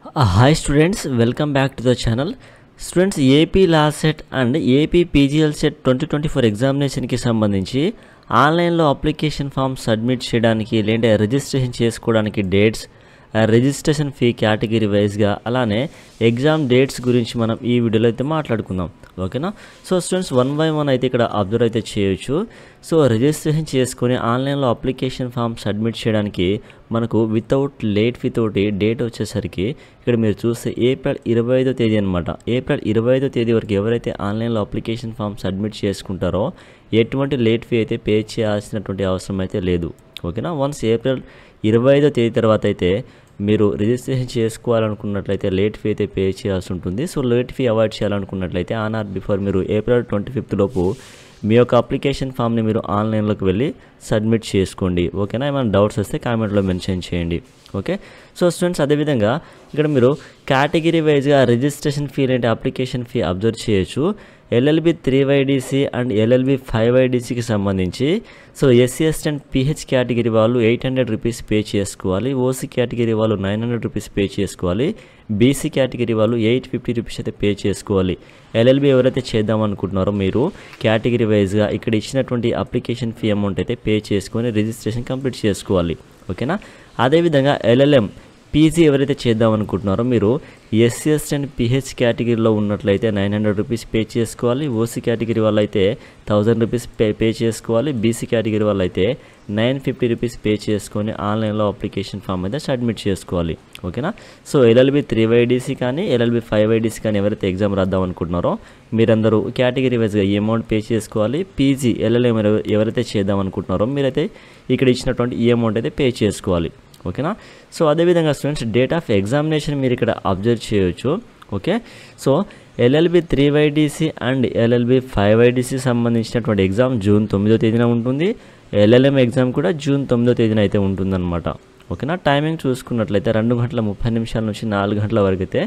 Hi students, welcome back to the channel. Students, AP LASET and AP PGL Set 2024 examination కి సంబంధించి ఆన్లైన్లో application form submit చేయడానికి లేదంటే registration చేసుకోవడానికి dates, registration fee category వైజ్గా అలానే ఎగ్జామ్ డేట్స్ గురించి మనం ఈ వీడియోలో అయితే మాట్లాడుకుందాం. ఓకేనా? So students one by one అయితే ఇక్కడ అబ్జర్వ్ అయితే చేయొచ్చు. సో రిజిస్ట్రేషన్ చేసుకొని ఆన్లైన్లో అప్లికేషన్ ఫామ్ సబ్మిట్ చేయడానికి మనకు వితౌట్ లేట్ ఫీ తోటి డేట్ వచ్చేసరికి ఇక్కడ మీరు చూస్తే ఏప్రిల్ 25వ తేదీ అనమాట. ఏప్రిల్ 25వ తేదీ వరకు ఎవరైతే ఆన్లైన్లో అప్లికేషన్ ఫామ్ సబ్మిట్ చేసుకుంటారో ఎటువంటి లేట్ ఫీ అయితే పే చేయాల్సినటువంటి అవసరం అయితే లేదు. ఓకేనా? వన్స్ ఏప్రిల్ 25వ తేదీ తర్వాత అయితే మీరు రిజిస్ట్రేషన్ చేసుకోవాలనుకున్నట్లయితే లేట్ ఫీ అయితే పే చేయాల్సి ఉంటుంది. సో లేట్ ఫీ అవాయిడ్ చేయాలనుకున్నట్లయితే ఆన్ ఆర్ బిఫోర్ మీరు ఏప్రిల్ 25th లోపు మీ యొక్క అప్లికేషన్ ఫామ్ని మీరు ఆన్లైన్లోకి వెళ్ళి సబ్మిట్ చేసుకోండి. ఓకేనా? ఏమైనా డౌట్స్ వస్తే కామెంట్లో మెన్షన్ చేయండి. ఓకే. సో స్టూడెంట్స్ అదేవిధంగా ఇక్కడ మీరు కేటగిరీ వైజ్గా రిజిస్ట్రేషన్ ఫీ అంటే అప్లికేషన్ ఫీ అబ్జర్వ్ చేయొచ్చు. LLB 3YDC అండ్ LLB 5YDCకి సంబంధించి so SC and PH category వాళ్ళు 800 రూపీస్ పే చేసుకోవాలి. OC కేటగిరీ వాళ్ళు 900 రూపీస్ పే చేసుకోవాలి. BC కేటగిరీ వాళ్ళు 850 రూపీస్ అయితే పే చేసుకోవాలి. LLB ఎవరైతే చేద్దాం అనుకుంటున్నారో మీరు కేటగిరీ వైజ్గా ఇక్కడ ఇచ్చినటువంటి అప్లికేషన్ ఫీ అమౌంట్ అయితే పే చేసుకొని రిజిస్ట్రేషన్ కంప్లీట్ చేసుకోవాలి. ఓకేనా? అదేవిధంగా LLM PG ఎవరైతే చేద్దాం అనుకుంటున్నారో మీరు SC అండ్ PH కేటగిరీలో ఉన్నట్లయితే 900 రూపీస్ పే చేసుకోవాలి. OC కేటగిరీ వాళ్ళు అయితే 1000 రూపీస్ పే చేసుకోవాలి. BC కేటగిరీ వాళ్ళు అయితే 950 రూపీస్ పే చేసుకొని ఆన్లైన్లో అప్లికేషన్ ఫామ్ అయితే సబ్మిట్ చేసుకోవాలి. ఓకేనా? సో LLB 3YDC కానీ LLB 5YDC కానీ ఎవరైతే ఎగ్జామ్ రాద్దాం అనుకుంటున్నారో మీరందరూ కేటగిరీ వైజ్గా ఈ అమౌంట్ పే చేసుకోవాలి. PG LLM ఎవరైతే చేద్దాం అనుకుంటున్నారో మీరైతే ఇక్కడ ఇచ్చినటువంటి ఈ అమౌంట్ అయితే పే చేసుకోవాలి. ఓకేనా? సో అదేవిధంగా స్టూడెంట్స్ డేట్ ఆఫ్ ఎగ్జామినేషన్ మీరు ఇక్కడ అబ్జర్వ్ చేయొచ్చు. Okay. So LLB 3YDC and LLB 5YDC సంబంధించినటువంటి ఎగ్జామ్ జూన్ 9వ తేదీన ఉంటుంది. LLM ఎగ్జామ్ కూడా జూన్ 9వ తేదీన అయితే ఉంటుందన్నమాట. ఓకేనా? టైమింగ్ చూసుకున్నట్లయితే 2:30 నుంచి 4 గంటల వరకు అయితే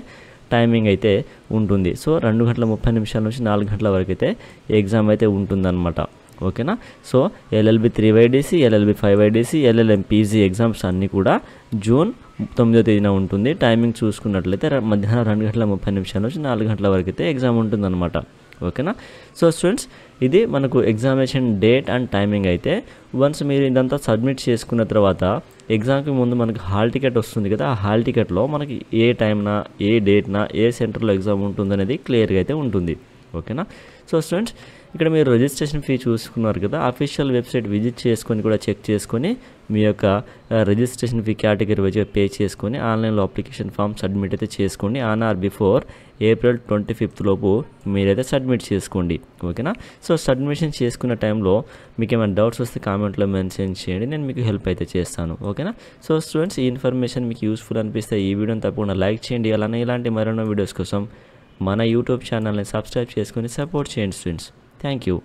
టైమింగ్ అయితే ఉంటుంది. సో 2:30 నుంచి 4 గంటల వరకు అయితే ఎగ్జామ్ అయితే ఉంటుందన్నమాట. ఓకేనా? So LLB 3YDC, LLB 5YDC, LLM PG exams అన్నీ కూడా జూన్ 9వ తేదీన ఉంటుంది. టైమింగ్ చూసుకున్నట్లయితే మధ్యాహ్నం 2:30 నుంచి 4 గంటల వరకు అయితే ఎగ్జామ్ ఉంటుందన్నమాట. ఓకేనా? సో స్టూడెంట్స్ ఇది మనకు ఎగ్జామినేషన్ డేట్ అండ్ టైమింగ్ అయితే వన్స్ మీరు ఇదంతా సబ్మిట్ చేసుకున్న తర్వాత ఎగ్జామ్కి ముందు మనకి హాల్ టికెట్ వస్తుంది కదా. ఆ హాల్ టికెట్లో మనకి ఏ టైంనా ఏ డేట్నా ఏ సెంటర్లో ఎగ్జామ్ ఉంటుందనేది క్లియర్గా అయితే ఉంటుంది. ఓకేనా? సో స్టూడెంట్స్ ఇక్కడ మీరు రిజిస్ట్రేషన్ ఫీ చూసుకున్నారు కదా, అఫీషియల్ వెబ్సైట్ విజిట్ చేసుకొని కూడా చెక్ చేసుకొని మీ యొక్క రిజిస్ట్రేషన్ ఫీ కేటగిరీ వైజ్గా పే చేసుకొని ఆన్లైన్లో అప్లికేషన్ ఫామ్ సబ్మిట్ అయితే చేసుకోండి. On or before April 25th లోపు మీరైతే సబ్మిట్ చేసుకోండి. ఓకేనా? సో సబ్మిషన్ చేసుకున్న టైంలో మీకు ఏమైనా డౌట్స్ వస్తే కామెంట్లో మెన్షన్ చేయండి, నేను మీకు హెల్ప్ అయితే చేస్తాను. ఓకేనా? సో స్టూడెంట్స్ ఈ ఇన్ఫర్మేషన్ మీకు యూస్ఫుల్ అనిపిస్తే ఈ వీడియోని తప్పకుండా లైక్ చేయండి. అలానే ఇలాంటి మరెన్నో వీడియోస్ కోసం మన యూట్యూబ్ ఛానల్ని సబ్స్క్రైబ్ చేసుకొని సపోర్ట్ చేయండి స్టూడెంట్స్. Thank you.